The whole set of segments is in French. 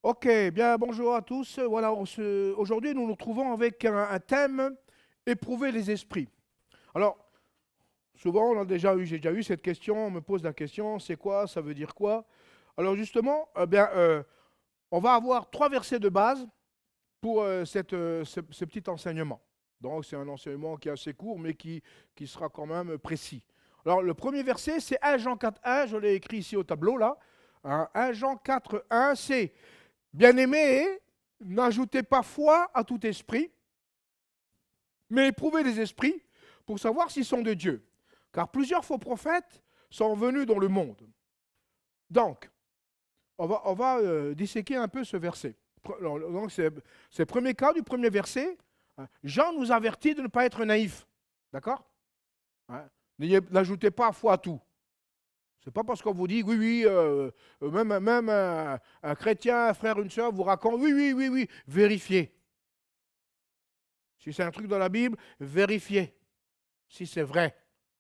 Ok, bien bonjour à tous. Voilà, aujourd'hui nous nous trouvons avec un thème, éprouver les esprits. Alors, souvent j'ai déjà eu cette question, on me pose la question, c'est quoi, ça veut dire quoi? Alors justement, on va avoir trois versets de base pour ce petit enseignement. Donc c'est un enseignement qui est assez court, mais qui sera quand même précis. Alors le premier verset, c'est 1 Jean 4.1, je l'ai écrit ici au tableau là. Hein, 1 Jean 4.1, c'est bien-aimés, n'ajoutez pas foi à tout esprit, mais éprouvez les esprits pour savoir s'ils sont de Dieu. Car plusieurs faux prophètes sont venus dans le monde. Donc, on va disséquer un peu ce verset. Donc, c'est le premier cas du premier verset. Jean nous avertit de ne pas être naïf. D'accord? Hein. N'ajoutez pas foi à tout. C'est pas parce qu'on vous dit, oui, oui, même un chrétien, un frère, une soeur vous raconte, oui, oui, oui, oui, vérifiez. Si c'est un truc dans la Bible, vérifiez si c'est vrai.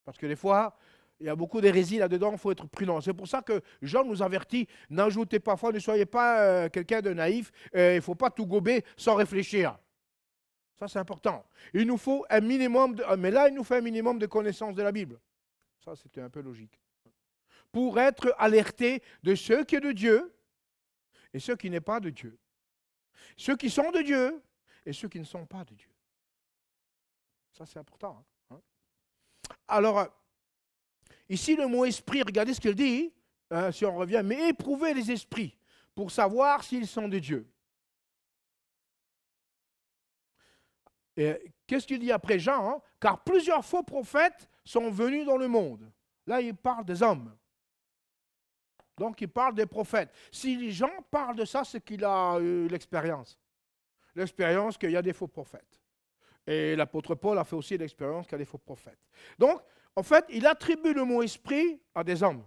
Parce que des fois, il y a beaucoup d'hérésie là-dedans, il faut être prudent. C'est pour ça que Jean nous avertit, n'ajoutez pas foi, ne soyez pas quelqu'un de naïf, il ne faut pas tout gober sans réfléchir. Ça, c'est important. Il nous faut un minimum, mais là, il nous faut un minimum de connaissance de la Bible. Ça, c'était un peu logique. Pour être alerté de ce qui est de Dieu et ce qui n'est pas de Dieu. Ceux qui sont de Dieu et ceux qui ne sont pas de Dieu. Ça, c'est important. Hein. Alors, ici, le mot esprit, regardez ce qu'il dit, hein, si on revient, mais éprouvez les esprits pour savoir s'ils sont de Dieu. Et qu'est-ce qu'il dit après Jean? Hein? Car plusieurs faux prophètes sont venus dans le monde. Là, il parle des hommes. Donc, il parle des prophètes. Si Jean parle de ça, c'est qu'il a eu l'expérience. L'expérience qu'il y a des faux prophètes. Et l'apôtre Paul a fait aussi l'expérience qu'il y a des faux prophètes. Donc, en fait, il attribue le mot esprit à des hommes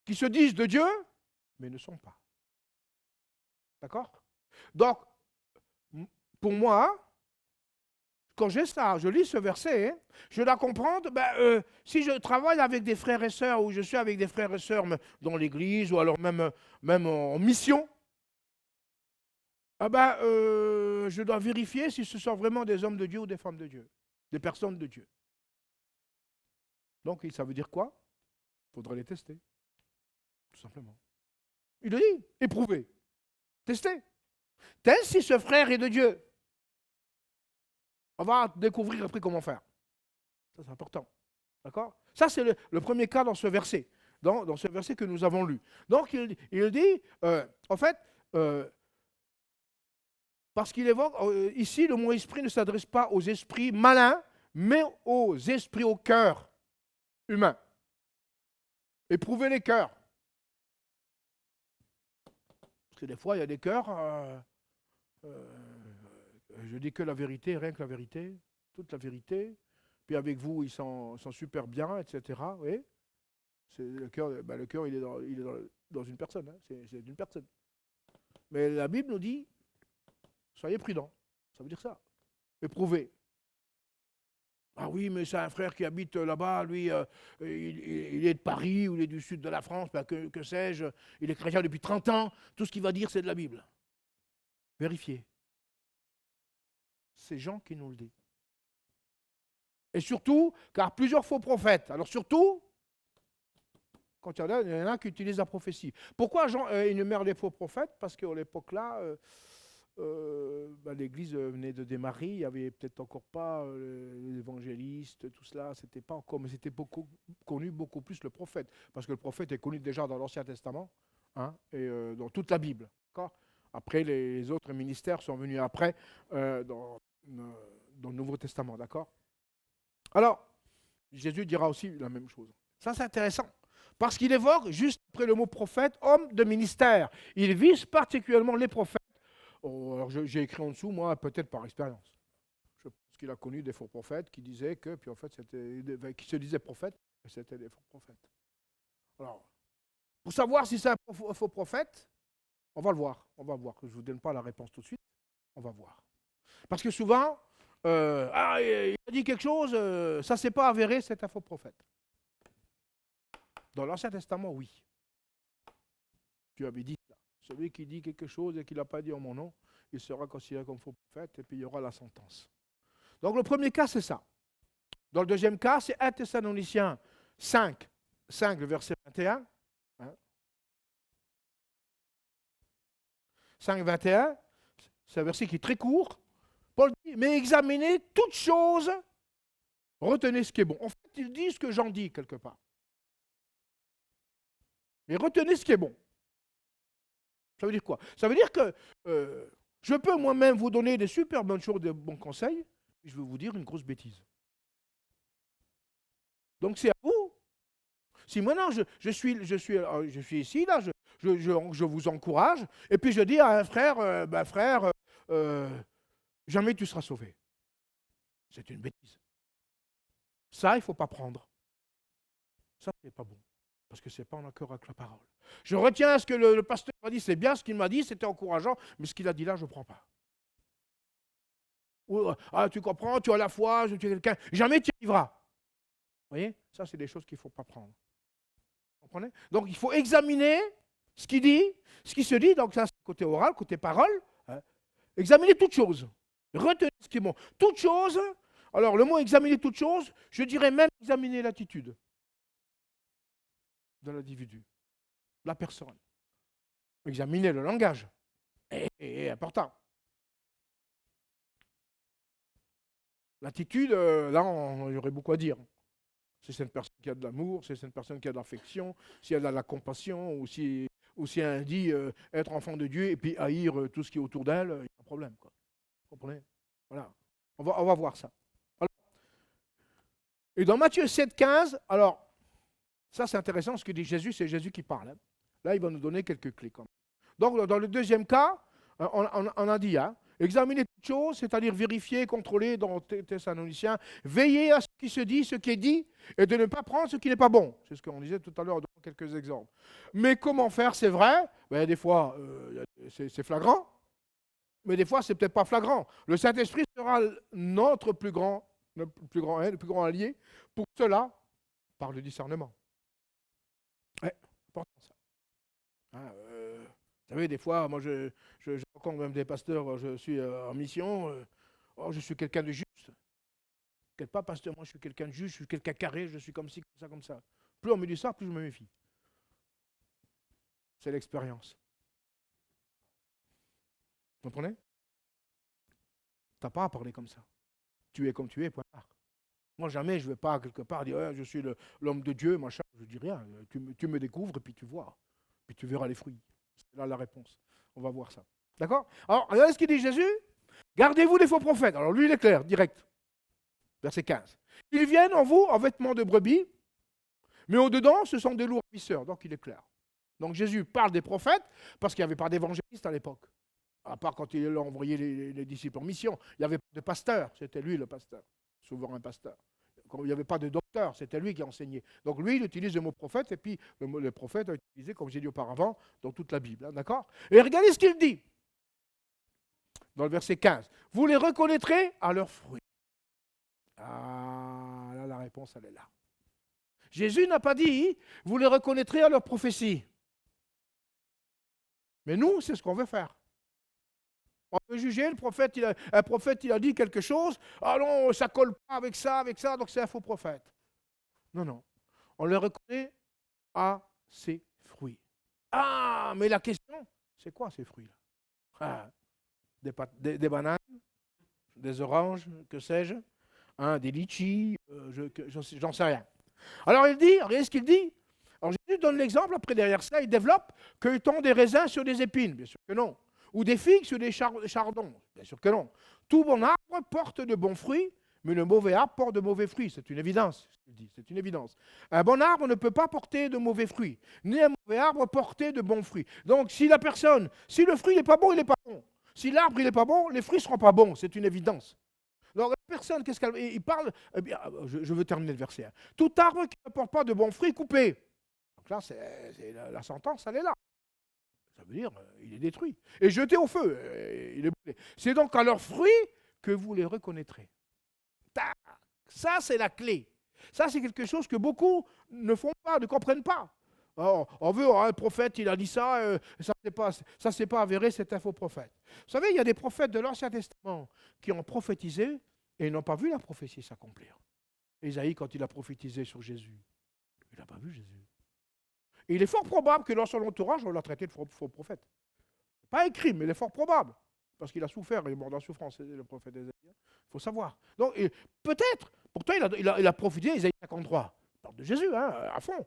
qui se disent de Dieu, mais ne sont pas. D'accord? Donc, pour moi, quand j'ai ça, je lis ce verset, hein, je dois comprendre, si je travaille avec des frères et sœurs, ou je suis avec des frères et sœurs dans l'église, ou alors même en mission, je dois vérifier si ce sont vraiment des hommes de Dieu ou des femmes de Dieu, des personnes de Dieu. Donc, ça veut dire quoi? Il faudra les tester, tout simplement. Il le dit, éprouver, tester. Teste si ce frère est de Dieu. On va découvrir après comment faire. Ça, c'est important. D'accord? Ça, c'est le premier cas dans ce verset, dans ce verset que nous avons lu. Donc, il dit, en fait, parce qu'il évoque, ici, le mot esprit ne s'adresse pas aux esprits malins, mais aux esprits au cœur humain. Éprouvez les cœurs. Parce que des fois, il y a des cœurs, je dis que la vérité, rien que la vérité, toute la vérité. Puis avec vous, ils sont super bien, etc. Oui. Le cœur, il est dans une personne. Hein, c'est d'une personne. Mais la Bible nous dit, soyez prudents. Ça veut dire ça. Éprouvez. Ah oui, mais c'est un frère qui habite là-bas, lui, il est de Paris ou il est du sud de la France, que sais-je, il est chrétien depuis 30 ans, tout ce qu'il va dire, c'est de la Bible. Vérifiez. C'est Jean qui nous le dit. Et surtout, car plusieurs faux prophètes. Alors surtout, quand il y en a qui utilisent la prophétie. Pourquoi Jean énumère les faux prophètes? Parce qu'à l'époque là, l'Église venait de démarrer, il n'y avait peut-être encore pas les évangélistes, tout cela, c'était pas encore, mais c'était connu beaucoup plus le prophète, parce que le prophète est connu déjà dans l'Ancien Testament, hein, et dans toute la Bible. Après, les autres ministères sont venus après dans le Nouveau Testament, d'accord? Alors, Jésus dira aussi la même chose. Ça, c'est intéressant. Parce qu'il évoque, juste après le mot prophète, homme de ministère. Il vise particulièrement les prophètes. Oh, alors j'ai écrit en dessous, moi, peut-être par expérience. Je pense qu'il a connu des faux prophètes qui disaient que, puis en fait, qui se disaient prophètes, mais c'était des faux prophètes. Alors, pour savoir si c'est un faux prophète, on va le voir. On va voir. Je ne vous donne pas la réponse tout de suite. On va voir. Parce que souvent, il a dit quelque chose, ça ne s'est pas avéré, c'est un faux prophète. Dans l'Ancien Testament, oui. Dieu avait dit ça. celui qui dit quelque chose et qui ne l'a pas dit en mon nom, il sera considéré comme faux prophète, et puis il y aura la sentence. Donc le premier cas, c'est ça. Dans le deuxième cas, c'est 1 Thessaloniciens 5, le verset 21. 5, 21, c'est un verset qui est très court. Paul dit, mais examinez toutes choses, retenez ce qui est bon. En fait, il dit ce que j'en dis quelque part. Mais retenez ce qui est bon. Ça veut dire quoi? Ça veut dire que je peux moi-même vous donner des super bonnes choses, des bons conseils, et je vais vous dire une grosse bêtise. Donc c'est à vous. Si maintenant je suis ici, là, je vous encourage, et puis je dis à un frère, frère, jamais tu seras sauvé. C'est une bêtise. Ça, il ne faut pas prendre. Ça, ce n'est pas bon. Parce que ce n'est pas en accord avec la parole. Je retiens ce que le pasteur m'a dit, c'est bien ce qu'il m'a dit, c'était encourageant, mais ce qu'il a dit là, je ne prends pas. Tu comprends, tu as la foi, tu es quelqu'un, jamais tu y arriveras. Vous voyez, ça, c'est des choses qu'il ne faut pas prendre. Vous comprenez? Donc, il faut examiner ce qu'il dit, ce qui se dit, donc ça, c'est côté oral, côté parole. Examiner toutes choses. Retenez ce qui est bon. Toutes choses, alors le mot examiner toutes choses, je dirais même examiner l'attitude de l'individu, la personne. Examiner le langage est important. L'attitude, là, il y aurait beaucoup à dire. Si c'est une personne qui a de l'amour, si c'est une personne qui a de l'affection, si elle a de la compassion, ou si elle dit être enfant de Dieu et puis haïr tout ce qui est autour d'elle, il y a un problème. Quoi. Vous comprenez? Voilà. On va voir ça. Alors, et dans Matthieu 7, 15, alors, ça c'est intéressant, ce que dit Jésus, c'est Jésus qui parle. Hein. Là, il va nous donner quelques clés. Quand même. Donc, dans le deuxième cas, on a dit, examiner toutes choses, c'est-à-dire vérifier, contrôler dans Thessaloniciens, veiller à ce qui se dit, ce qui est dit, et de ne pas prendre ce qui n'est pas bon. C'est ce qu'on disait tout à l'heure dans quelques exemples. Mais comment faire, c'est vrai, des fois, c'est flagrant, mais des fois, c'est peut-être pas flagrant. Le Saint-Esprit sera notre plus grand allié pour cela, par le discernement. Ouais, important ça. Vous savez, des fois, moi, je rencontre même des pasteurs, je suis en mission, je suis quelqu'un de juste. Quel pas, pasteur, moi, je suis quelqu'un de juste, je suis quelqu'un carré, je suis comme ci, comme ça, comme ça. Plus on me dit ça, plus je me méfie. C'est l'expérience. Vous comprenez? Tu n'as pas à parler comme ça. Tu es comme tu es, point barre. Moi, jamais je ne vais pas quelque part dire je suis l'homme de Dieu, machin. Je ne dis rien. Tu me découvres et puis tu vois. Puis tu verras les fruits. C'est là la réponse. On va voir ça. D'accord? Alors, regardez ce qu'il dit Jésus. Gardez-vous des faux prophètes. Alors, lui, il est clair, direct. Verset 15. Ils viennent en vous en vêtements de brebis, mais au-dedans, ce sont des loups ravisseurs. Donc, il est clair. Donc, Jésus parle des prophètes parce qu'il n'y avait pas d'évangélistes à l'époque. À part quand il a envoyé les disciples en mission. Il n'y avait pas de pasteur. C'était lui le pasteur. Souverain pasteur. Quand il n'y avait pas de docteur, c'était lui qui enseignait. Donc lui, il utilise le mot prophète, et puis le prophète a utilisé, comme j'ai dit auparavant, dans toute la Bible. Hein, d'accord? Et regardez ce qu'il dit, dans le verset 15. Vous les reconnaîtrez à leurs fruits. Ah, là, la réponse, elle est là. Jésus n'a pas dit, vous les reconnaîtrez à leur prophétie. Mais nous, c'est ce qu'on veut faire. On peut juger, un prophète, il a dit quelque chose, ah non, ça ne colle pas avec ça, donc c'est un faux prophète. Non, non. On le reconnaît à ses fruits. Ah, mais la question, c'est quoi ces fruits-là? Des bananes, des oranges, que sais-je, des litchis, j'en sais rien. Alors il dit, regardez ce qu'il dit. Alors Jésus donne l'exemple, après derrière ça, il développe, cueille-t-on des raisins sur des épines? Bien sûr que non. Ou des figues sur des chardons? Bien sûr que non. Tout bon arbre porte de bons fruits, mais le mauvais arbre porte de mauvais fruits. C'est une évidence. C'est une évidence. Un bon arbre ne peut pas porter de mauvais fruits, ni un mauvais arbre porter de bons fruits. Donc si le fruit n'est pas bon, il n'est pas bon. Si l'arbre n'est pas bon, les fruits ne seront pas bons. C'est une évidence. Donc la personne, qu'est-ce qu'elle il parle? Eh bien, je veux terminer le verset. Hein. Tout arbre qui ne porte pas de bons fruits, coupé. Donc là, la sentence, elle est là. Ça veut dire, il est détruit. Et jeté au feu, il est brûlé. C'est donc à leurs fruits que vous les reconnaîtrez. Ça, c'est la clé. Ça, c'est quelque chose que beaucoup ne font pas, ne comprennent pas. On veut un prophète, il a dit ça, ça c'est pas avéré, c'est un faux prophète. Vous savez, il y a des prophètes de l'Ancien Testament qui ont prophétisé et ils n'ont pas vu la prophétie s'accomplir. Isaïe, quand il a prophétisé sur Jésus, il n'a pas vu Jésus. Et il est fort probable que dans son entourage, on l'a traité de faux prophète. Pas écrit, mais il est fort probable. Parce qu'il a souffert, il est mort dans la souffrance, le prophète Isaïe. Il faut savoir. Donc, peut-être, pourtant, il a prophétisé Isaïe 53. Il parle de Jésus, à fond.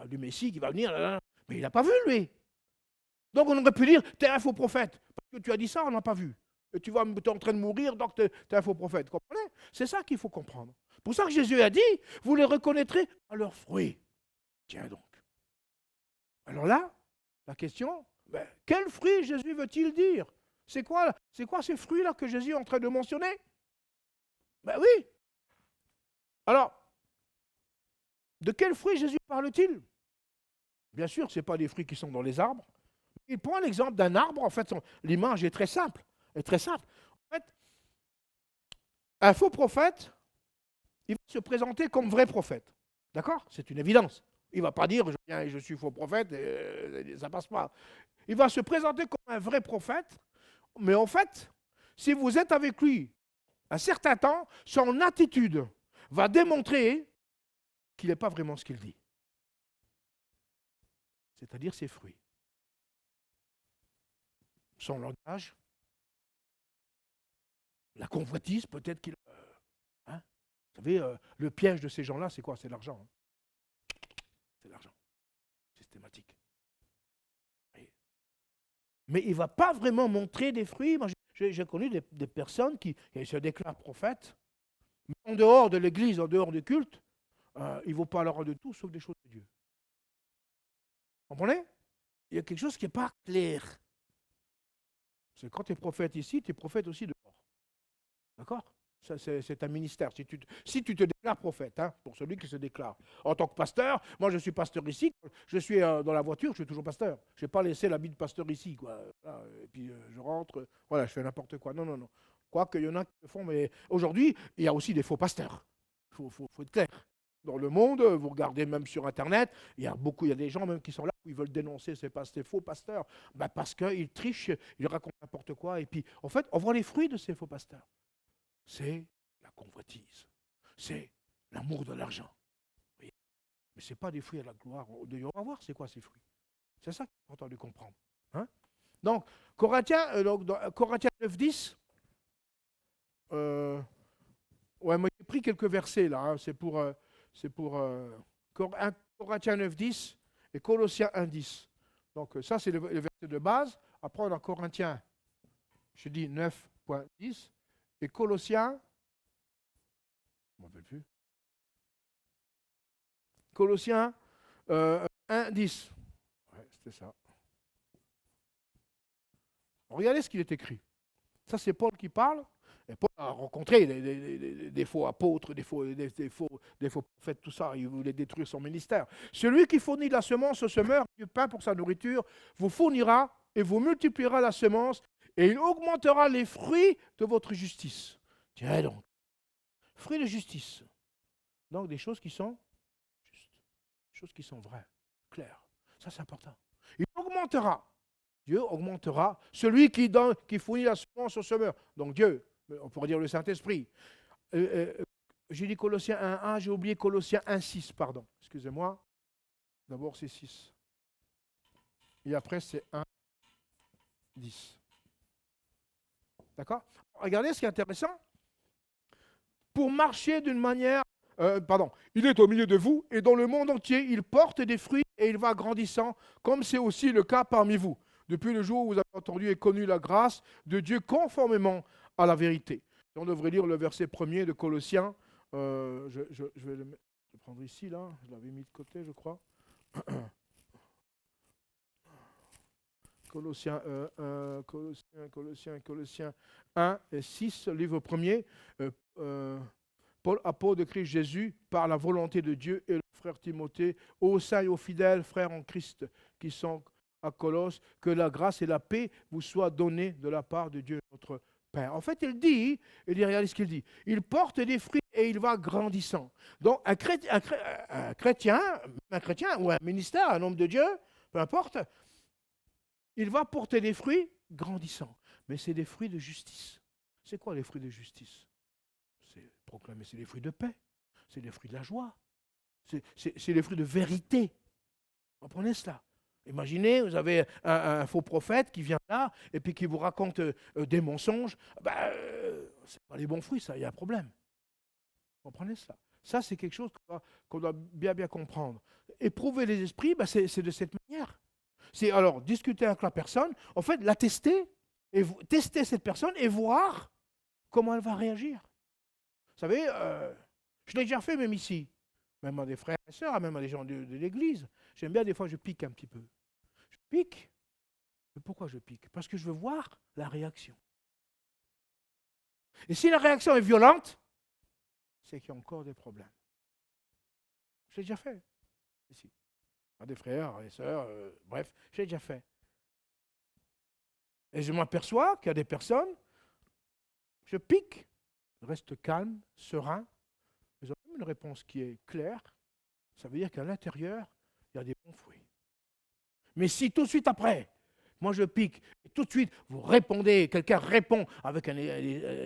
Du Messie qui va venir, mais il n'a pas vu, lui. Donc, on aurait pu dire, tu es un faux prophète. Parce que tu as dit ça, on n'a pas vu. Et tu es en train de mourir, donc tu es un faux prophète. Comprenez? C'est ça qu'il faut comprendre. Pour ça que Jésus a dit, vous les reconnaîtrez à leurs fruits. Tiens donc. Alors là, la question, quel fruit Jésus veut-il dire? C'est quoi ces fruits-là que Jésus est en train de mentionner? Oui. Alors, de quels fruits Jésus parle-t-il? Bien sûr, ce n'est pas des fruits qui sont dans les arbres. Il prend l'exemple d'un arbre. En fait, l'image est très simple. En fait, un faux prophète, il va se présenter comme vrai prophète. D'accord? C'est une évidence. Il ne va pas dire « je viens et je suis faux prophète », ça ne passe pas. Il va se présenter comme un vrai prophète, mais en fait, si vous êtes avec lui un certain temps, son attitude va démontrer qu'il n'est pas vraiment ce qu'il dit. C'est-à-dire ses fruits. Son langage, la convoitise, peut-être qu'il... Vous savez, le piège de ces gens-là, c'est quoi? C'est l'argent. C'est l'argent. Systématique. Mais il ne va pas vraiment montrer des fruits. Moi, j'ai connu des personnes qui se déclarent prophètes, mais en dehors de l'église, en dehors du culte, ils ne vont pas leur de tout sauf des choses de Dieu. Vous comprenez? Il y a quelque chose qui n'est pas clair. Parce que quand tu es prophète ici, tu es prophète aussi dehors. D'accord? C'est un ministère. Si tu te déclares prophète, pour celui qui se déclare. En tant que pasteur, moi je suis pasteur ici, je suis dans la voiture, je suis toujours pasteur. Je n'ai pas laissé l'habit de pasteur ici, quoi. Et puis je rentre, voilà, je fais n'importe quoi. Non. Quoique, il y en a qui le font, mais aujourd'hui, il y a aussi des faux pasteurs. Il faut être clair. Dans le monde, vous regardez même sur Internet, il y a des gens même qui sont là, où ils veulent dénoncer ces faux pasteurs, parce qu'ils trichent, ils racontent n'importe quoi. Et puis, en fait, on voit les fruits de ces faux pasteurs. C'est la convoitise. C'est l'amour de l'argent. Mais ce n'est pas des fruits à la gloire. On va voir c'est quoi ces fruits. C'est ça qu'il est important de comprendre. Donc, Corinthiens 9, 10. Moi j'ai pris quelques versets là. C'est pour Corinthiens 9, 10 et Colossiens 1, 10. Donc ça c'est le verset de base. Après on a Corinthiens, je dis 9.10. Et Colossiens, je ne m'en rappelle plus. Colossiens 1, 10. Ouais, c'était ça. Regardez ce qu'il est écrit. Ça, c'est Paul qui parle. Et Paul a rencontré des faux apôtres, des faux prophètes, tout ça. Il voulait détruire son ministère. Celui qui fournit de la semence au semeur, du pain pour sa nourriture, vous fournira et vous multipliera la semence, et il augmentera les fruits de votre justice. Tiens donc. Fruits de justice. Donc des choses qui sont justes. Des choses qui sont vraies, claires. Ça, c'est important. Il augmentera. Dieu augmentera. Celui qui fournit la semence au semeur. Donc Dieu, on pourrait dire le Saint-Esprit. J'ai dit Colossiens 1.1, j'ai oublié Colossiens 1.6, pardon. Excusez-moi. D'abord c'est 6. Et après c'est 1.10. D'accord? Regardez ce qui est intéressant. Pour marcher d'une manière... il est au milieu de vous et dans le monde entier, il porte des fruits et il va grandissant, comme c'est aussi le cas parmi vous, depuis le jour où vous avez entendu et connu la grâce de Dieu conformément à la vérité. On devrait lire le verset 1er de Colossiens. Je vais le prendre ici, là. Je l'avais mis de côté, je crois. Colossiens 1 et 6, livre premier. Paul, apôtre de Christ Jésus, par la volonté de Dieu, et le frère Timothée, aux saints et aux fidèles frères en Christ qui sont à Colosse, que la grâce et la paix vous soient données de la part de Dieu notre Père. En fait, il dit, regardez ce qu'il dit, il porte des fruits et il va grandissant. Donc un chrétien ou un ministère, un homme de Dieu, peu importe, il va porter des fruits grandissants. Mais c'est des fruits de justice. C'est quoi les fruits de justice? C'est proclamer, c'est les fruits de paix, c'est les fruits de la joie, c'est les fruits de vérité. Vous comprenez cela? Imaginez, vous avez un faux prophète qui vient là et puis qui vous raconte des mensonges. Ce pas les bons fruits, ça, il y a un problème. Vous comprenez cela? Ça, c'est quelque chose qu'on doit bien comprendre. Éprouver les esprits, c'est de cette manière. C'est alors discuter avec la personne, en fait, la tester, et tester cette personne et voir comment elle va réagir. Vous savez, je l'ai déjà fait même ici, même à des frères et sœurs, même à des gens de l'église. J'aime bien, des fois, je pique un petit peu. Je pique. Mais pourquoi je pique? Parce que je veux voir la réaction. Et si la réaction est violente, c'est qu'il y a encore des problèmes. Je l'ai déjà fait ici. À des frères, des sœurs, bref, je l'ai déjà fait. Et je m'aperçois qu'il y a des personnes, je pique, je reste calme, serein, ils ont même une réponse qui est claire, ça veut dire qu'à l'intérieur, il y a des bons fruits. Mais si tout de suite après, moi je pique, et tout de suite vous répondez, quelqu'un répond avec un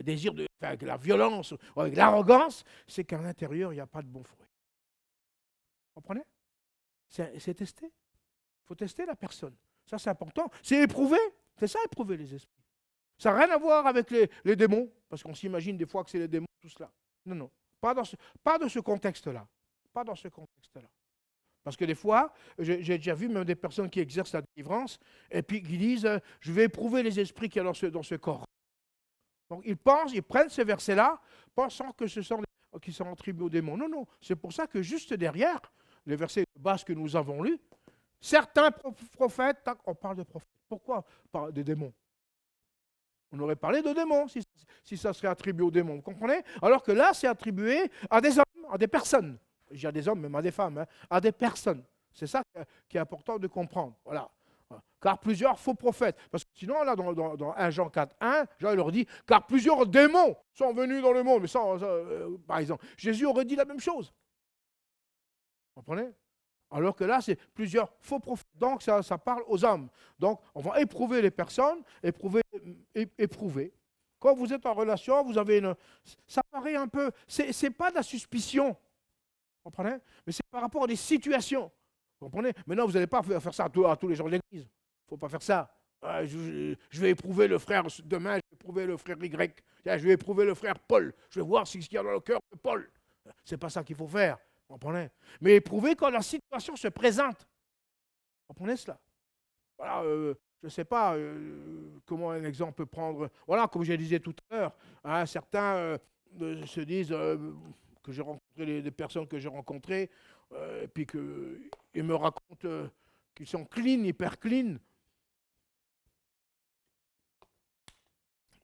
désir avec la violence, ou avec l'arrogance, c'est qu'à l'intérieur, il n'y a pas de bons fruits. Vous comprenez? C'est testé. Il faut tester la personne. Ça, c'est important. C'est éprouver. C'est ça, éprouver les esprits. Ça n'a rien à voir avec les démons, parce qu'on s'imagine des fois que c'est les démons, tout cela. Non, non. Pas dans ce contexte-là. Pas dans ce contexte-là. Parce que des fois, j'ai déjà vu même des personnes qui exercent la délivrance, et puis qui disent, je vais éprouver les esprits qu'il y a dans ce corps. Donc ils prennent ce verset-là, pensant que ce sont qui sont attribués aux démons. Non, non. C'est pour ça que juste derrière, les versets de base que nous avons lus, certains prophètes, on parle de prophètes. Pourquoi des démons? On aurait parlé de démons si ça serait attribué aux démons, vous comprenez? Alors que là, c'est attribué à des hommes, à des personnes. Je dis à des hommes, même à des femmes, hein, à des personnes. C'est ça qui est important de comprendre. Voilà. Car plusieurs faux prophètes. Parce que sinon, là, dans 1 Jean 4, 1, Jean leur dit, car plusieurs démons sont venus dans le monde. Mais ça, par exemple, Jésus aurait dit la même chose. Vous comprenez? Alors que là, c'est plusieurs faux prophètes. Donc, ça parle aux hommes. Donc, on va éprouver les personnes, éprouver. Quand vous êtes en relation, vous avez ça paraît un peu... C'est pas de la suspicion. Vous comprenez? Mais c'est par rapport à des situations. Vous comprenez? Maintenant, vous n'allez pas faire ça à tous les gens de l'Église. Il ne faut pas faire ça. Je vais éprouver le frère demain, je vais éprouver le frère Y. Je vais éprouver le frère Paul. Je vais voir ce qu'il y a dans le cœur de Paul. Ce n'est pas ça qu'il faut faire. Vous comprenez? Mais éprouver quand la situation se présente. Vous comprenez cela? Voilà, je ne sais pas comment un exemple peut prendre. Voilà, comme je disais tout à l'heure, hein, certains se disent que j'ai rencontré des personnes que j'ai rencontrées, et puis qu'ils me racontent qu'ils sont clean, hyper clean,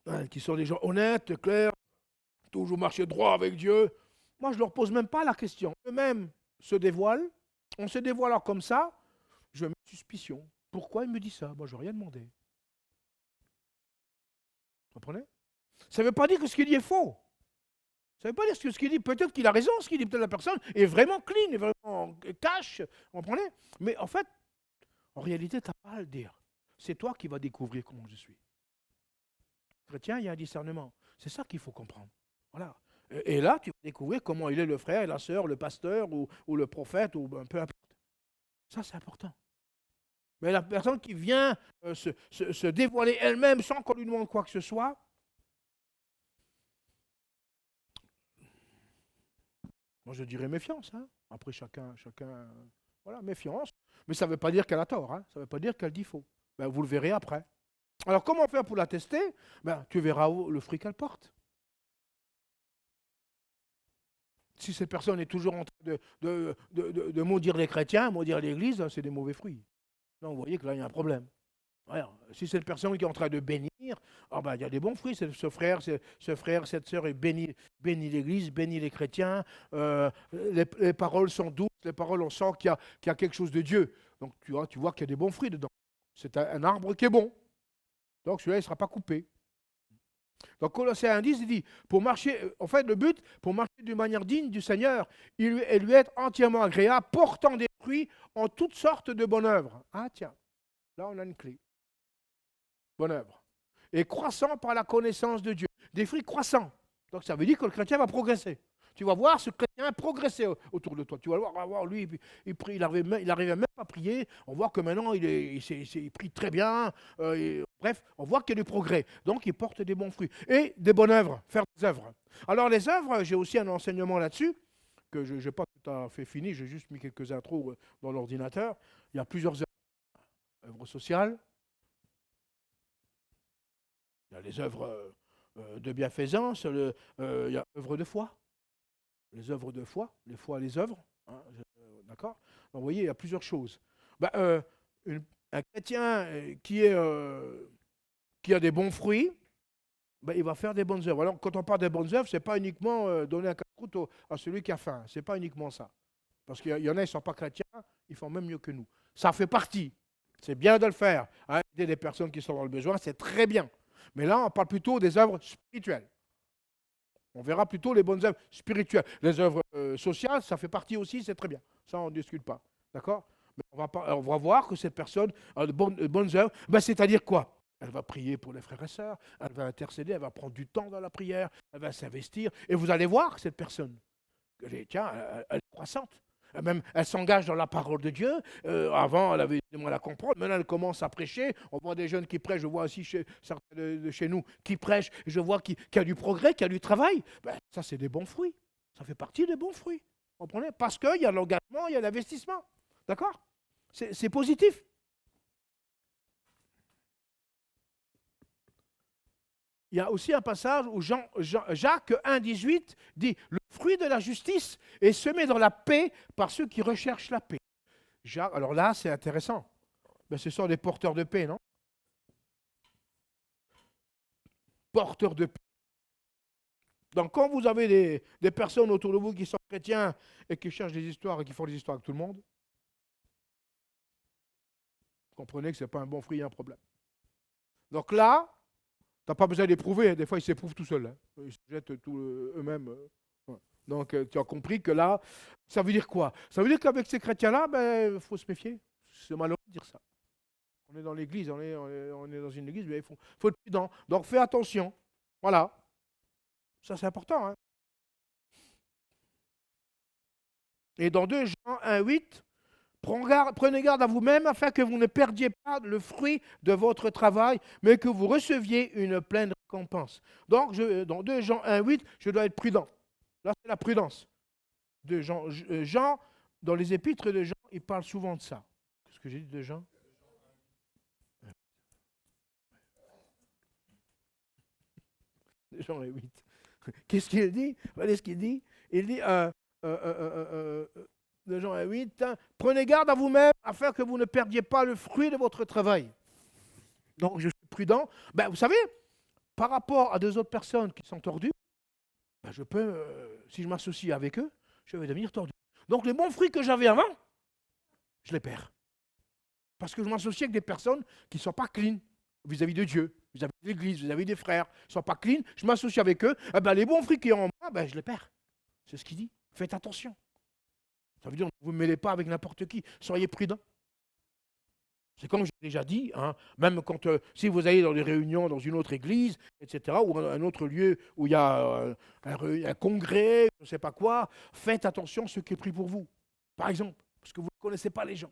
hein, qui sont des gens honnêtes, clairs, toujours marcher droit avec Dieu. Moi, je ne leur pose même pas la question. Eux-mêmes se dévoilent. On se dévoile alors comme ça. Je mets une suspicion. Pourquoi il me dit ça? Moi, je n'ai rien demandé. Vous comprenez? Ça ne veut pas dire que ce qu'il dit est faux. Ça ne veut pas dire que ce qu'il dit, peut-être qu'il a raison, ce qu'il dit, peut-être la personne est vraiment clean, est vraiment cash. Vous comprenez? Mais en fait, en réalité, tu n'as pas à le dire. C'est toi qui vas découvrir comment je suis. Chrétien, il y a un discernement. C'est ça qu'il faut comprendre. Voilà. Et là, tu vas découvrir comment il est le frère et la sœur, le pasteur ou le prophète, ou peu importe. Ça, c'est important. Mais la personne qui vient se dévoiler elle-même sans qu'on lui demande quoi que ce soit, moi je dirais méfiance. Hein. Après, chacun, voilà, méfiance. Mais ça ne veut pas dire qu'elle a tort. Hein. Ça ne veut pas dire qu'elle dit faux. Ben, vous le verrez après. Alors, comment faire pour la tester? Ben, tu verras le fruit qu'elle porte. Si cette personne est toujours en train de maudire les chrétiens, maudire l'Église, c'est des mauvais fruits. Donc, vous voyez que là, il y a un problème. Alors, si cette personne qui est en train de bénir, ben, il y a des bons fruits. Ce frère, cette sœur est béni l'Église, bénit les chrétiens. Les paroles sont douces, les paroles, on sent qu'il y a quelque chose de Dieu. Donc, tu vois qu'il y a des bons fruits dedans. C'est un arbre qui est bon. Donc, celui-là, il ne sera pas coupé. Dans Colossiens 1,10, il dit, pour marcher, en fait, le but, pour marcher d'une manière digne du Seigneur, et lui être entièrement agréable, portant des fruits en toutes sortes de bonnes œuvres. Ah tiens, là on a une clé. Bonne œuvre. Et croissant par la connaissance de Dieu. Des fruits croissants. Donc ça veut dire que le chrétien va progresser. Tu vas voir ce chrétien progresser autour de toi. Tu vas voir lui, il arrivait même à prier. On voit que maintenant, il prie très bien. Bref, on voit qu'il y a du progrès. Donc, il porte des bons fruits. Et des bonnes œuvres, faire des œuvres. Alors, les œuvres, j'ai aussi un enseignement là-dessus, que je n'ai pas tout à fait fini. J'ai juste mis quelques intros dans l'ordinateur. Il y a plusieurs œuvres. Œuvres sociales. Il y a les œuvres de bienfaisance. Il y a œuvres de foi. Les œuvres de foi, les œuvres, hein, d'accord. Donc, vous voyez, il y a plusieurs choses. Ben, un chrétien qui a des bons fruits, ben, il va faire des bonnes œuvres. Alors, quand on parle des bonnes œuvres, ce n'est pas uniquement donner un casse-croûte à celui qui a faim. Ce n'est pas uniquement ça. Parce qu'il y en a, ils ne sont pas chrétiens, ils font même mieux que nous. Ça fait partie. C'est bien de le faire. Hein, aider des personnes qui sont dans le besoin, c'est très bien. Mais là, on parle plutôt des œuvres spirituelles. On verra plutôt les bonnes œuvres spirituelles. Les œuvres sociales, ça fait partie aussi, c'est très bien. Ça, on ne discute pas. D'accord? Mais on va voir que cette personne a de bonnes œuvres. Ben, c'est-à-dire quoi? Elle va prier pour les frères et sœurs, elle va intercéder, elle va prendre du temps dans la prière, elle va s'investir. Et vous allez voir cette personne. Tiens, elle est croissante. Même, elle s'engage dans la parole de Dieu. Avant, elle avait du mal à comprendre. Maintenant, elle commence à prêcher. On voit des jeunes qui prêchent. Je vois aussi certains de chez nous qui prêchent. Je vois qu'il y a du progrès, qu'il y a du travail. Ben, ça, c'est des bons fruits. Ça fait partie des bons fruits. Vous comprenez? Parce qu'il y a l'engagement, il y a l'investissement. D'accord? C'est positif. Il y a aussi un passage où Jacques 1,18 dit « Le fruit de la justice est semé dans la paix par ceux qui recherchent la paix. » Alors là, c'est intéressant. Ben, ce sont des porteurs de paix, non? Porteurs de paix. Donc quand vous avez des personnes autour de vous qui sont chrétiens et qui cherchent des histoires et qui font des histoires avec tout le monde, vous comprenez que ce n'est pas un bon fruit, il y a un problème. Donc là, tu n'as pas besoin d'éprouver, des fois ils s'éprouvent tout seuls. Hein. Ils se jettent tout eux-mêmes. Donc tu as compris que là, ça veut dire quoi? Ça veut dire qu'avec ces chrétiens-là, ben, faut se méfier. C'est malheureux de dire ça. On est dans l'église, on est dans une église, mais il faut être prudent. Donc fais attention. Voilà. Ça c'est important. Hein. Et dans 2 Jean 1,8, prenez garde à vous-même afin que vous ne perdiez pas le fruit de votre travail, mais que vous receviez une pleine récompense. Donc, dans 2 Jean 1,8, je dois être prudent. Là, c'est la prudence. Jean, dans les épîtres de Jean, il parle souvent de ça. Qu'est-ce que j'ai dit de Jean? Jean 1,8. Qu'est-ce qu'il dit? Regardez ce qu'il dit. Il dit... de Jean 8, hein, prenez garde à vous-même afin que vous ne perdiez pas le fruit de votre travail. Donc je suis prudent. Ben, vous savez, par rapport à 2 autres personnes qui sont tordues, ben, je peux, si je m'associe avec eux, je vais devenir tordu. Donc les bons fruits que j'avais avant, je les perds. Parce que je m'associe avec des personnes qui ne sont pas clean vis-à-vis de Dieu, vis-à-vis de l'Église, vis-à-vis des frères, ils ne sont pas clean, je m'associe avec eux, eh ben, les bons fruits qu'ils ont en moi, ben, je les perds. C'est ce qu'il dit. Faites attention. Ça veut dire que vous ne mêlez pas avec n'importe qui. Soyez prudents. C'est comme j'ai déjà dit, hein, même quand si vous allez dans des réunions dans une autre église, etc., ou un autre lieu où il y a un congrès, je ne sais pas quoi, faites attention à ceux qui prient pour vous. Par exemple, parce que vous ne connaissez pas les gens.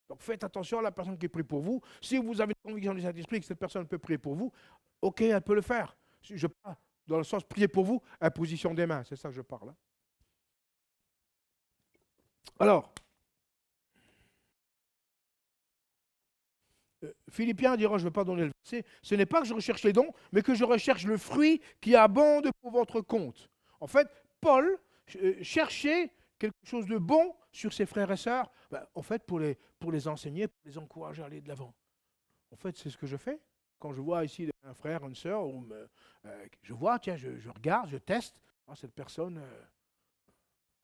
Donc faites attention à la personne qui prie pour vous. Si vous avez une conviction du Saint-Esprit que cette personne peut prier pour vous, ok, elle peut le faire. Je parle dans le sens prier pour vous, imposition des mains, c'est ça que je parle. Hein. Alors, Philippiens dira, je ne vais pas donner le verset, ce n'est pas que je recherche les dons, mais que je recherche le fruit qui abonde pour votre compte. En fait, Paul cherchait quelque chose de bon sur ses frères et sœurs, en fait, pour les enseigner, pour les encourager à aller de l'avant. En fait, c'est ce que je fais. Quand je vois ici un frère, une sœur, je vois, tiens, je regarde, je teste, cette personne,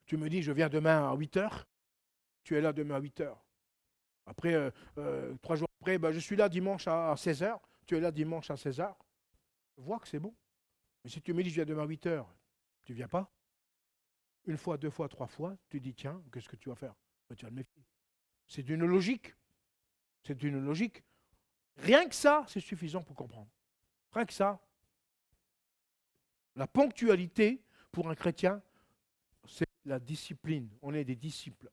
tu me dis, je viens demain à 8h, tu es là demain à 8h. Après, 3 jours après, je suis là dimanche à 16h, tu es là dimanche à 16h. Je vois que c'est bon. Mais si tu me dis, je viens demain à 8 heures, tu ne viens pas? Une fois, deux fois, trois fois, tu dis, tiens, qu'est-ce que tu vas faire? Ben, tu vas te méfier. C'est d'une logique. C'est d'une logique. Rien que ça, c'est suffisant pour comprendre. Rien que ça. La ponctualité, pour un chrétien, c'est la discipline. On est des disciples.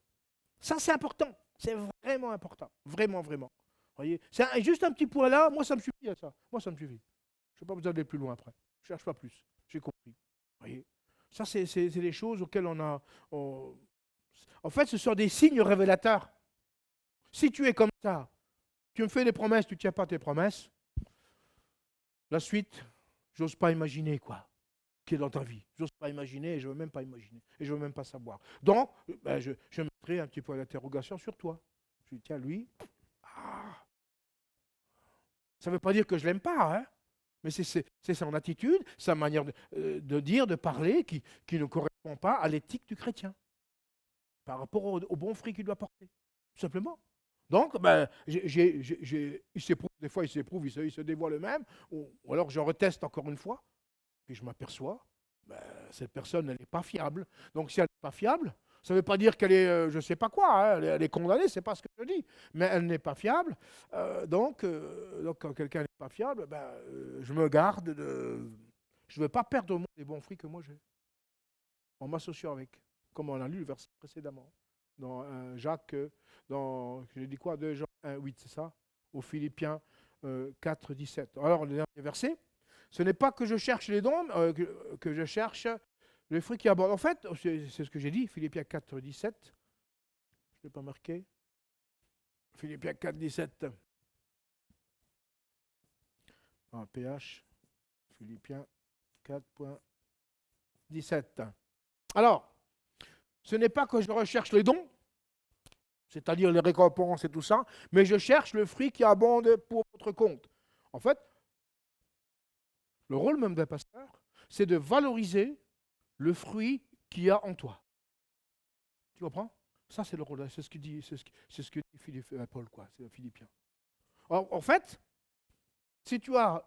Ça, c'est important. C'est vraiment important. Vraiment, vraiment. Voyez, c'est juste un petit point là, moi, ça me suffit à ça. Moi, ça me suffit. Je n'ai pas besoin d'aller plus loin après. Je ne cherche pas plus. J'ai compris. Voyez, ça, c'est des choses auxquelles En fait, ce sont des signes révélateurs. Si tu es comme ça, tu me fais des promesses, tu ne tiens pas tes promesses, la suite, j'ose pas imaginer quoi qui est dans ta vie. J'ose pas imaginer et je ne veux même pas imaginer. Et je ne veux même pas savoir. Donc, je mettrai un petit point d'interrogation sur toi. Je dis, tiens, lui, ça ne veut pas dire que je ne l'aime pas, hein, mais c'est son attitude, sa manière de dire, de parler, qui ne correspond pas à l'éthique du chrétien, par rapport au bon fruit qu'il doit porter, tout simplement. Donc, il s'éprouve, des fois il s'éprouve, il se dévoile le-même, ou alors je reteste encore une fois, puis je m'aperçois, cette personne, elle n'est pas fiable. Donc, si elle n'est pas fiable, ça ne veut pas dire qu'elle est, je ne sais pas quoi, hein, elle est condamnée, ce n'est pas ce que je dis, mais elle n'est pas fiable. Donc, quand quelqu'un n'est pas fiable, je me garde de... Je ne veux pas perdre les bons fruits que moi j'ai, en m'associant avec, comme on a lu le verset précédemment, dans Jacques, j'ai dit quoi, 2 Jean 1, 8, c'est ça, aux Philippiens 4, 17. Alors, le dernier verset, ce n'est pas que je cherche les dons, que je cherche le fruit qui abonde. En fait, c'est ce que j'ai dit, Philippiens 4, 17. Je ne l'ai pas marqué. Philippiens 4, 17. PH. Philippiens 4.17. Alors, ce n'est pas que je recherche les dons, c'est-à-dire les récompenses et tout ça, mais je cherche le fruit qui abonde pour votre compte. En fait, le rôle même d'un pasteur, c'est de valoriser le fruit qu'il y a en toi. Tu comprends? Ça, c'est le rôle. C'est ce que dit Paul, quoi. C'est Philippiens. En fait, si tu as,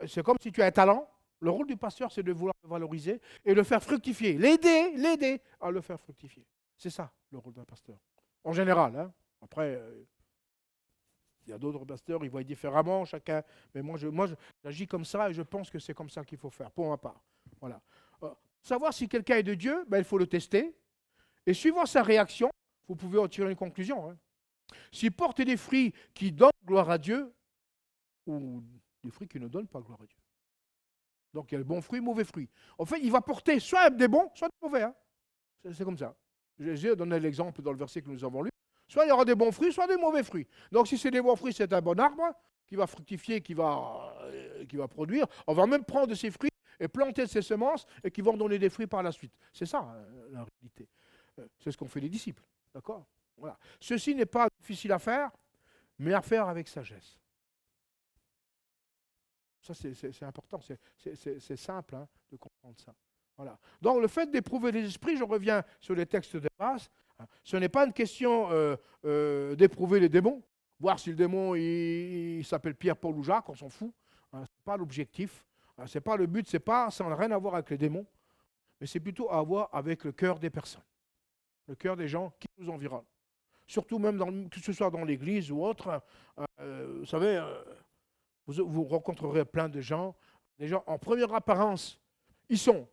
c'est comme si tu as un talent. Le rôle du pasteur, c'est de vouloir le valoriser et le faire fructifier. L'aider à le faire fructifier. C'est ça, le rôle d'un pasteur. En général, hein. Après, il y a d'autres pasteurs, ils voient différemment, chacun. Mais moi, j'agis comme ça et je pense que c'est comme ça qu'il faut faire, pour ma part. Voilà. Savoir si quelqu'un est de Dieu, il faut le tester. Et suivant sa réaction, vous pouvez en tirer une conclusion. Hein. S'il porte des fruits qui donnent gloire à Dieu, ou des fruits qui ne donnent pas gloire à Dieu. Donc il y a le bon fruit, mauvais fruit. En fait, il va porter soit des bons, soit des mauvais. Hein. C'est comme ça. Jésus a donné l'exemple dans le verset que nous avons lu. Soit il y aura des bons fruits, soit des mauvais fruits. Donc si c'est des bons fruits, c'est un bon arbre qui va fructifier, qui va produire. On va même prendre de ces fruits et planter de ces semences et qui vont donner des fruits par la suite. C'est ça la réalité. C'est ce qu'ont fait les disciples. D'accord? Voilà. Ceci n'est pas difficile à faire, mais à faire avec sagesse. Ça, c'est important, c'est simple hein, de comprendre ça. Voilà. Donc, le fait d'éprouver les esprits, je reviens sur les textes de base, hein, ce n'est pas une question d'éprouver les démons, voir si le démon il s'appelle Pierre, Paul ou Jacques, on s'en fout. Hein, ce n'est pas l'objectif, hein, c'est pas le but, ça n'a rien à voir avec les démons, mais c'est plutôt à voir avec le cœur des personnes, le cœur des gens qui nous environnent. Surtout même, que ce soit dans l'église ou autre, vous savez... Vous rencontrerez plein de gens, des gens en première apparence, ils sont.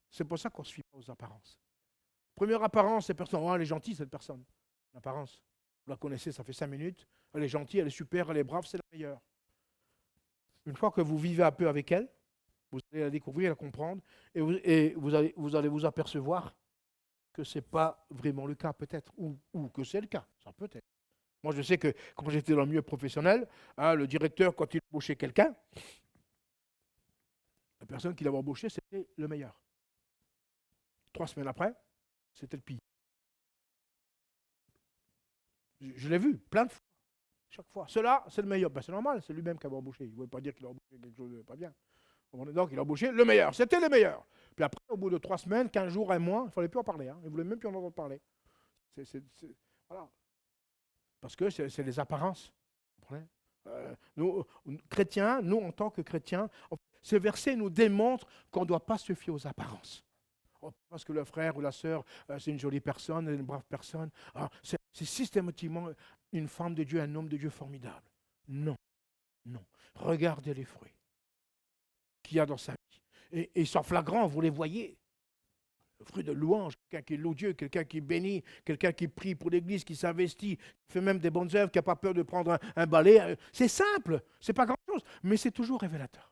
C'est pour ça qu'on ne se fie pas aux apparences. Première apparence, cette personne, oh, elle est gentille cette personne. L'apparence, vous la connaissez, ça fait 5 minutes, elle est gentille, elle est super, elle est brave, c'est la meilleure. Une fois que vous vivez un peu avec elle, vous allez la découvrir, la comprendre, et vous allez vous apercevoir que ce n'est pas vraiment le cas peut-être, ou que c'est le cas, ça peut être. Moi, je sais que quand j'étais dans le milieu professionnel, hein, le directeur, quand il embauchait quelqu'un, la personne qu'il avait embauchée, c'était le meilleur. 3 semaines après, c'était le pire. Je l'ai vu plein de fois, chaque fois. Cela, c'est le meilleur. C'est normal, c'est lui-même qui avait embauché. Il ne voulait pas dire qu'il a embauché quelque chose de pas bien. Donc, il a embauché le meilleur. C'était le meilleur. Puis après, au bout de 3 semaines, 15 jours, 1 mois, il ne fallait plus en parler. Hein. Il ne voulait même plus en entendre parler. Voilà. Parce que c'est les apparences. Nous, chrétiens, nous, en tant que chrétiens, ces versets nous démontrent qu'on ne doit pas se fier aux apparences. Parce que le frère ou la sœur, c'est une jolie personne, une brave personne. C'est systématiquement une femme de Dieu, un homme de Dieu formidable. Non, non. Regardez les fruits qu'il y a dans sa vie. Et ils sont flagrants, vous les voyez. Le fruit de louange, quelqu'un qui loue Dieu, quelqu'un qui bénit, quelqu'un qui prie pour l'Église, qui s'investit, qui fait même des bonnes œuvres, qui n'a pas peur de prendre un balai. C'est simple, c'est pas grand-chose, mais c'est toujours révélateur.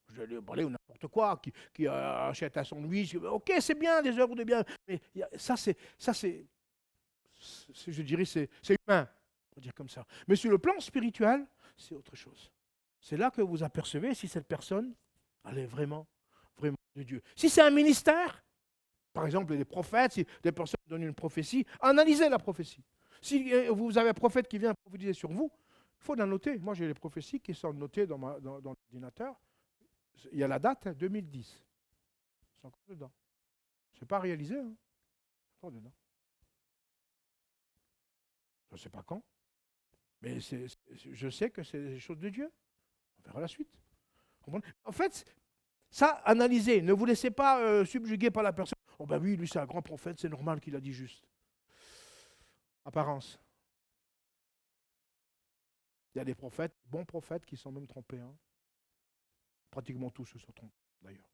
Je vais le balai ou n'importe quoi, qui achète un sandwich, ok, c'est bien, des œuvres de bien, mais ça c'est, je dirais, c'est humain, on va dire comme ça. Mais sur le plan spirituel, c'est autre chose. C'est là que vous apercevez si cette personne, elle est vraiment de Dieu. Si c'est un ministère, par exemple des prophètes, si des personnes donnent une prophétie, analysez la prophétie. Si vous avez un prophète qui vient prophétiser sur vous, il faut la noter. Moi, j'ai les prophéties qui sont notées dans l'ordinateur. Il y a la date, 2010. C'est encore dedans. Ce n'est pas réalisé. C'est encore dedans. Je ne sais pas quand. Mais je sais que c'est des choses de Dieu. On verra la suite. En fait, ça, analysez. Ne vous laissez pas subjuguer par la personne. Oh ben oui, lui c'est un grand prophète, c'est normal qu'il a dit juste. Apparence. Il y a des prophètes, bons prophètes, qui sont même trompés. Pratiquement tous se sont trompés, d'ailleurs.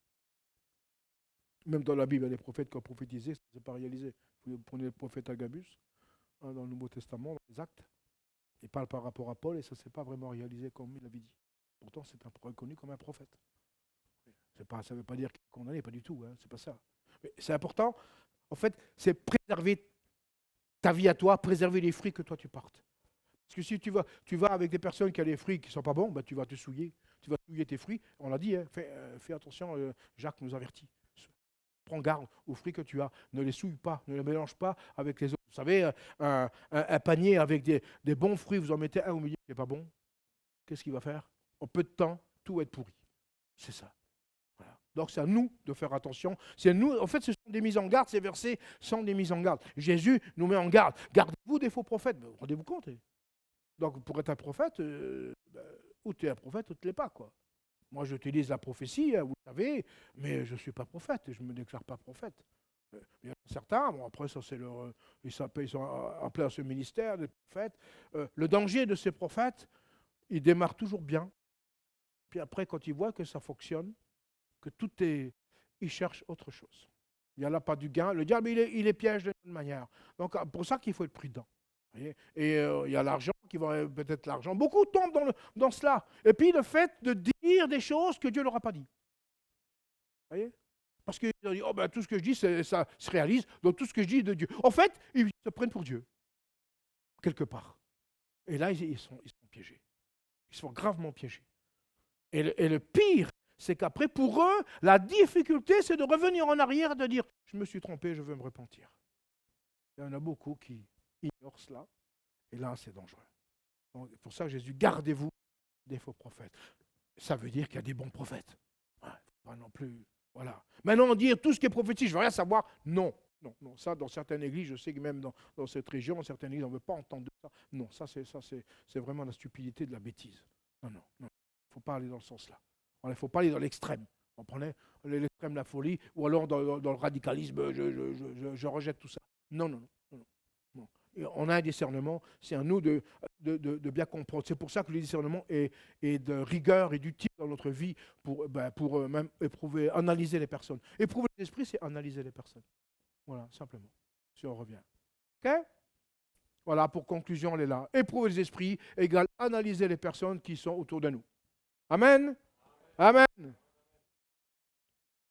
Même dans la Bible, il y a des prophètes qui ont prophétisé, ça ne s'est pas réalisé. Vous prenez le prophète Agabus, dans le Nouveau Testament, dans les Actes. Il parle par rapport à Paul et ça ne s'est pas vraiment réalisé comme il avait dit. Pourtant, c'est reconnu comme un prophète. Ça ne veut pas dire qu'il est condamné, pas du tout, c'est pas ça. Mais c'est important, en fait, c'est préserver ta vie à toi, préserver les fruits que toi tu portes. Parce que si tu vas avec des personnes qui ont des fruits qui ne sont pas bons, tu vas te souiller. Tu vas souiller tes fruits. On l'a dit, fais attention, Jacques nous avertit. Prends garde aux fruits que tu as. Ne les souille pas, ne les mélange pas avec les autres. Vous savez, un panier avec des bons fruits, vous en mettez un au milieu qui n'est pas bon. Qu'est-ce qu'il va faire? En peu de temps, tout va être pourri. C'est ça. Voilà. Donc c'est à nous de faire attention. C'est nous, en fait, ce sont des mises en garde, ces versets sont des mises en garde. Jésus nous met en garde. Gardez-vous des faux prophètes. Rendez-vous compte. Donc pour être un prophète, ou tu es un prophète ou tu ne l'es pas, quoi. Moi j'utilise la prophétie, vous le savez, mais je ne suis pas prophète, je ne me déclare pas prophète. Il y en a certains, après ça c'est leur. Ils sont appelés à ce ministère des prophètes. Le danger de ces prophètes, ils démarrent toujours bien. Puis après, quand ils voient que ça fonctionne, que tout est. Ils cherchent autre chose. Il n'y a là pas du gain. Le diable, il est piège de toute manière. Donc pour ça qu'il faut être prudent. Et il y a l'argent qui va peut-être l'argent. Beaucoup tombent dans cela. Et puis le fait de dire des choses que Dieu ne leur a pas dit. Vous voyez? Parce qu'ils disent, tout ce que je dis, ça se réalise. Donc tout ce que je dis est de Dieu. En fait, ils se prennent pour Dieu. Quelque part. Et là, ils sont piégés. Ils sont gravement piégés. Et le pire, c'est qu'après, pour eux, la difficulté, c'est de revenir en arrière et de dire, je me suis trompé, je veux me repentir. Il y en a beaucoup qui ignorent cela. Et là, c'est dangereux. Donc, c'est pour ça que Jésus, gardez-vous des faux prophètes. Ça veut dire qu'il y a des bons prophètes. Pas non plus. Voilà. Maintenant, dire tout ce qui est prophétique, je ne veux rien savoir. Non. Non. Ça, dans certaines églises, je sais que même dans cette région, certaines églises, on ne veut pas entendre de ça. Non, c'est vraiment la stupidité de la bêtise. Non. Il ne faut pas aller dans ce sens-là. Il ne faut pas aller dans l'extrême. On prenait l'extrême de la folie, ou alors dans le radicalisme, je rejette tout ça. Non. Et on a un discernement, c'est à nous de bien comprendre. C'est pour ça que le discernement est de rigueur et d'utile dans notre vie pour même éprouver, analyser les personnes. Éprouver l'esprit, c'est analyser les personnes. Voilà, simplement, si on revient. OK? Voilà, pour conclusion, elle est là. Éprouver les esprits égale analyser les personnes qui sont autour de nous. Amen. Amen.